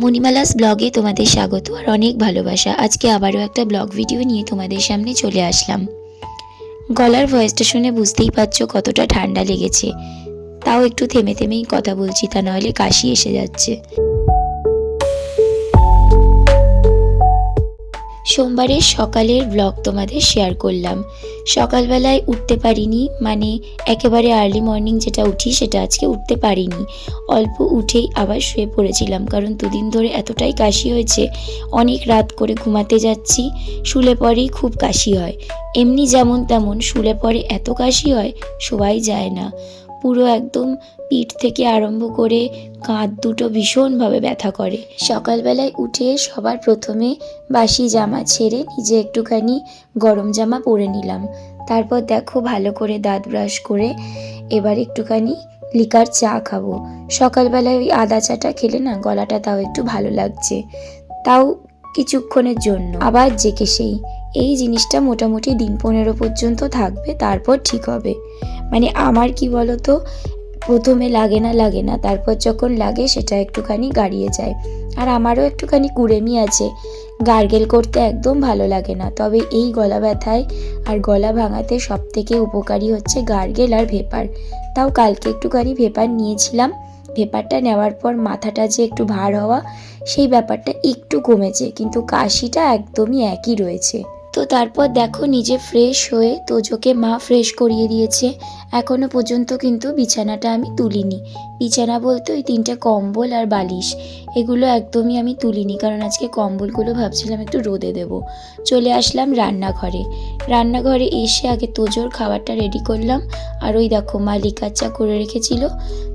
মণিমালাস ব্লগে তোমাদের স্বাগত আর অনেক ভালোবাসা। আজকে আবারও একটা ব্লগ ভিডিও নিয়ে তোমাদের সামনে চলে আসলাম। গলার ভয়েসটা শুনে বুঝতেই পারছো কতটা ঠান্ডা লেগেছে, তাও একটু থেমে থেমেই কথা বলছি, তা নাহলে কাশি এসে যাচ্ছে। সোমবারের সকালের ব্লগ তোমাদের শেয়ার করলাম। সকালবেলায় উঠতে পারিনি, মানে একেবারে আর্লি মর্নিং যেটা উঠি সেটা আজকে উঠতে পারিনি। অল্প উঠেই আবার শুয়ে পড়েছিলাম, কারণ দুদিন ধরে এতটাই কাশি হয়েছে, অনেক রাত করে ঘুমাতে যাচ্ছি, শুলে পরেই খুব কাশি হয়। এমনি যেমন তেমন শুলে পরে এত কাশি হয়, শোয়াই যায় না। পুরো একদম পিঠ থেকে আরম্ভ করে কাঁধ দুটো ভীষণভাবে ব্যথা করে। সকালবেলায় উঠে সবার প্রথমে বাসি জামা ছেড়ে নিজে একটুখানি গরম জামা পরে নিলাম। তারপর দেখো ভালো করে দাঁত ব্রাশ করে এবার একটুখানি লিকার চা খাবো। সকালবেলায় ওই আদা চাটা খেলে না গলাটা তাও একটু ভালো লাগছে, তাও কিছুক্ষণের জন্য। আবার জেকে সেই এই জিনিসটা মোটামুটি দিন 15 পর্যন্ত থাকবে, তারপর ঠিক হবে। মানে আমার কি বলতো, প্রথমে লাগে না, তারপর যখন লাগে সেটা একটুখানি গাড়িয়ে যায়। আর আমারও একটুখানি কুড়েমি আছে, গার্গেল করতে একদম ভালো লাগে না। তবে এই গলা ব্যথায় আর গলা ভাঙাতে সব থেকে উপকারী হচ্ছে গার্গেল আর ভেপার। তাও কালকে একটুখানি ভেপার নিয়েছিলাম। ভেপারটা নেওয়ার পর মাথাটা যে একটু ভার হওয়া, সেই ব্যাপারটা একটু কমেছে, কিন্তু কাশিটা একদমই একই রয়েছে। তো তারপর দেখো নিজে ফ্রেশ হয়ে তোজোকে মা ফ্রেশ করিয়ে দিয়েছে। এখনো পর্যন্ত কিন্তু বিছানাটা আমি তুলিনি। বিছানা বলতে ওই 3টে কম্বল আর বালিশ, এগুলো একদমই আমি তুলিনি, কারণ আজকে কম্বলগুলো ভাবছিলাম একটু রোদে দেব। চলে আসলাম রান্নাঘরে এসে আগে তোজোর খাবারটা রেডি করলাম। আর ওই দেখো মা লিকার চা করে রেখেছিল,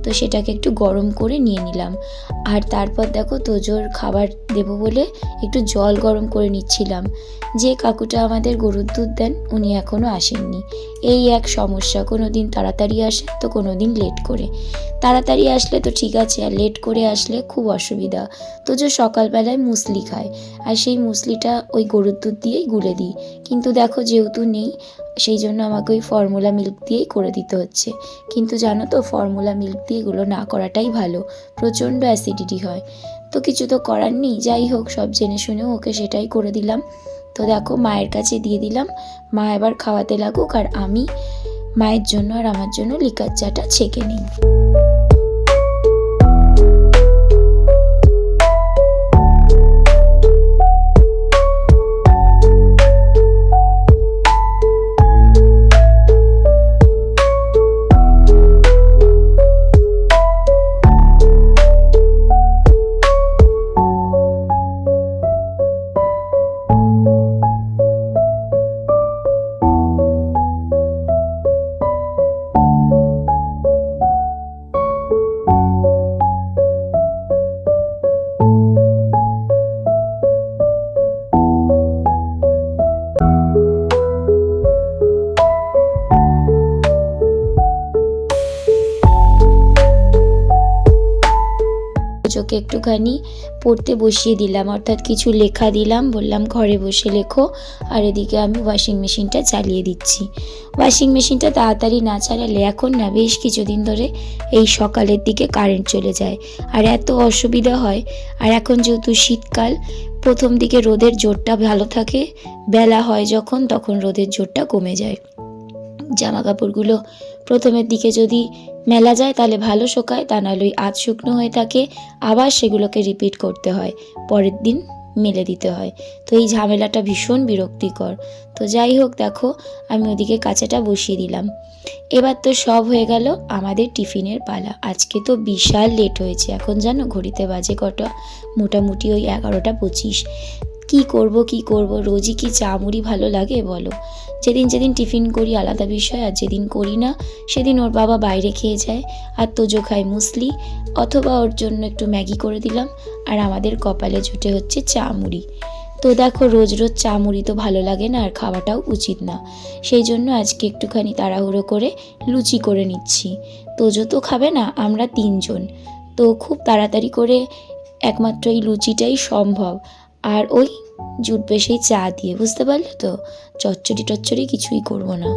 তো সেটাকে একটু গরম করে নিয়ে নিলাম। আর তারপর দেখো তোজোর খাবার দেবো বলে একটু জল গরম করে নিচ্ছিলাম। যে কাকুটা আমাদের গরুর দুধ দেন উনি এখনও আসেননি। এই এক সমস্যা, কোনো দিন তাড়াতাড়ি আসেন তো কোনো দিন লেট করে। তাড়াতাড়ি আসলে তো ঠিক আছে, আর লেট করে আসলে খুব অসুবিধা। তো যে সকালবেলায় মুসলি খায়, আর সেই মুসলিটা ওই গরুর দুধ দিয়েই গুলে দিই। কিন্তু দেখো যেহেতু নেই, সেই জন্য আমাকে ওই ফর্মুলা মিল্ক দিয়েই করে দিতে হচ্ছে। কিন্তু জানো তো, ফর্মুলা মিল্ক দিয়ে এগুলো না করাটাই ভালো, প্রচণ্ড অ্যাসিডিটি হয়। তো কিছু তো করার নেই, যাই হোক সব জেনে শুনেও ওকে সেটাই করে দিলাম। তো দেখো মায়ের কাছে দিয়ে দিলাম, মা এবার খাওয়াতে লাগুক, আর আমি মায়ের জন্য আর আমার জন্য লিকার চাটা ছেঁকে নিই। ওকে একটুখানি পড়তে বসিয়ে দিলাম, অর্থাৎ কিছু লেখা দিলাম, বললাম ঘরে বসে লেখো। আর এদিকে আমি ওয়াশিং মেশিনটা চালিয়ে দিচ্ছি। ওয়াশিং মেশিনটা তাড়াতাড়ি না চালালে এখন না বেশ কিছুদিন ধরে এই সকালের দিকে কারেন্ট চলে যায়, আর এত অসুবিধা হয়। আর এখন যেহেতু শীতকাল, প্রথম দিকে রোদের জোরটা ভালো থাকে, বেলা হয় যখন তখন রোদের জোরটা কমে যায়। জামা কাপড়গুলো প্রথমের দিকে যদি মেলা যায় তাহলে ভালো শোকায়, তা নাহলে আধ শুকনো হয়ে থাকে, আবার সেগুলোকে রিপিট করতে হয়, পরের দিন মেলে দিতে হয়। তো এই ঝামেলাটা ভীষণ বিরক্তিকর। তো যাই হোক দেখো আমি ওদিকে কাঁচাটা বসিয়ে দিলাম। এবার তো সব হয়ে গেল, আমাদের টিফিনের পালা। আজকে তো বিশাল লেট হয়েছে, এখন জানো ঘড়িতে বাজে কটা, মোটামুটি ওই 11টা 25। কি করব, রোজই কি চা মুড়ি ভালো লাগে বলো? যেদিন টিফিন করি আলাদা বিষয়, আর যেদিন করি না সেদিন ওর বাবা বাইরে খেয়ে যায়, আর তোজো খায় মুসলি, অথবা ওর জন্য একটু ম্যাগি করে দিলাম, আর আমাদের কপালে জুটে হচ্ছে চা মুড়ি। তো দেখো রোজ রোজ চা মুড়ি তো ভালো লাগে না, আর খাওয়াটাও উচিত না। সেই জন্য আজকে একটুখানি তাড়াহুড়ো করে লুচি করে নিচ্ছি। তোজো তো খাবে না, আমরা 3জন, তো খুব তাড়াতাড়ি করে একমাত্র এই লুচিটাই সম্ভব। আর ওই জুটবে সেই চা দিয়ে, বুঝতে পারলে তো? চচ্চড়ি কিছুই করব না।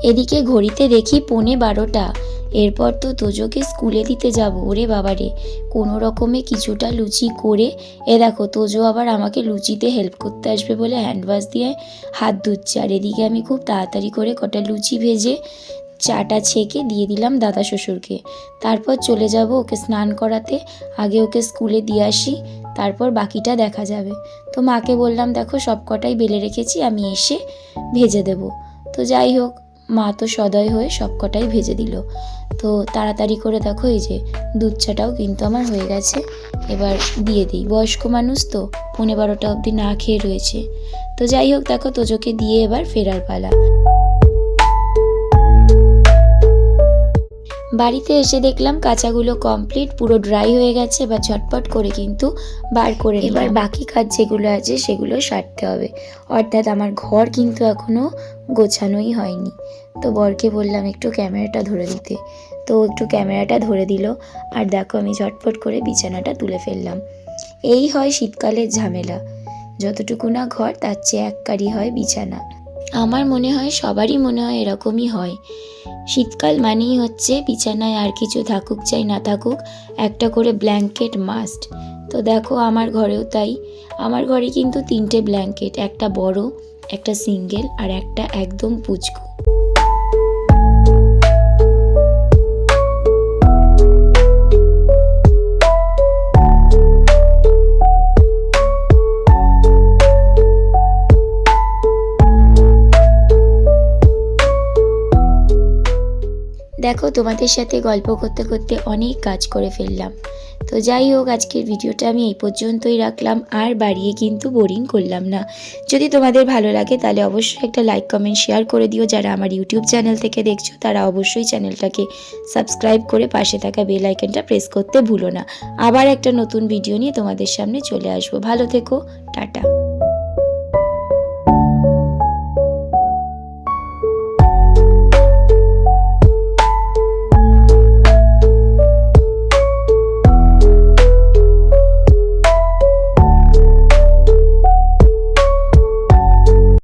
এদিকে ঘড়িতে দেখি 11:15। এরপর তো তোজোকে স্কুলে দিতে যাব। ওরে বাবারে, কোনো রকমে কিছুটা লুচি করে দেখো তোজো আবার আমাকে লুচিতে হেল্প করতে আসবে বলে হ্যান্ড ওয়াশ দিয়ে হাত ধুচ্ছে। আর এদিকে আমি খুব তাড়াতাড়ি করে কটা লুচি ভেজে চাটা ছেঁকে দিয়ে দিলাম দাদা শ্বশুরকে। তারপর চলে যাব ওকে স্নান করাতে। আগে ওকে স্কুলে দিয়ে আসি, তারপর বাকিটা দেখা যাবে। তো মাকে বললাম দেখো সব কটাই বেলে রেখেছি, আমি এসে ভেজে দেব। তো যাই হোক, মা তো সদয় হয়ে সব কটাই ভেজে দিল। তো তাড়াতাড়ি করে দেখো এই যে দুধ চাটাও কিন্তু আমার হয়ে গেছে। এবার দিয়ে দিই, বয়স্ক মানুষ তো 11:30 অবধি না খেয়ে রয়েছে। তো যাই হোক, দেখো তোজোকে দিয়ে এবার ফেরার পালা। বাড়িতে এসে দেখলাম কাঁচাগুলো কমপ্লিট, পুরো ড্রাই হয়ে গেছে। এবার ঝটপট করে কিন্তু বার করে এবার বাকি কাজ যেগুলো আছে সেগুলো সারতে হবে। অর্থাৎ আমার ঘর কিন্তু এখনও গোছানোই হয়নি। তো বরকে বললাম একটু ক্যামেরাটা ধরে দিতে, তো একটু ক্যামেরাটা ধরে দিল। আর দেখো আমি ঝটপট করে বিছানাটা তুলে ফেললাম। এই হয় শীতকালের ঝামেলা, যতটুকু না ঘর তার চেয়ে এক কারি হয় বিছানা। আমার মনে হয় সবারই মনে হয় এরকমই হয়। শীতকাল মানেই হচ্ছে বিছানায় আর কিছু থাকুক চাই না থাকুক একটা করে ব্ল্যাঙ্কেট মাস্ট। তো দেখো আমার ঘরেও তাই। আমার ঘরে কিন্তু 3টে ব্ল্যাঙ্কেট, একটা বড়, একটা সিঙ্গেল আর একটা একদম পুচকু। দেখো তোমাদের সাথে গল্প করতে করতে অনেক কাজ করে ফেললাম। তো যাই হোক, আজকের ভিডিওটা আমি এই পর্যন্তই রাখলাম, আর বাড়িয়ে কিন্তু বোরিং করলাম না। যদি তোমাদের ভালো লাগে তাহলে অবশ্যই একটা লাইক কমেন্ট শেয়ার করে দিও। যারা আমার ইউটিউব চ্যানেল থেকে দেখছো তারা অবশ্যই চ্যানেলটাকে সাবস্ক্রাইব করে পাশে থাকা বেল আইকনটা প্রেস করতে ভুলো না। আবার একটা নতুন ভিডিও নিয়ে তোমাদের সামনে চলে আসবো। ভালো থেকো, টাটা।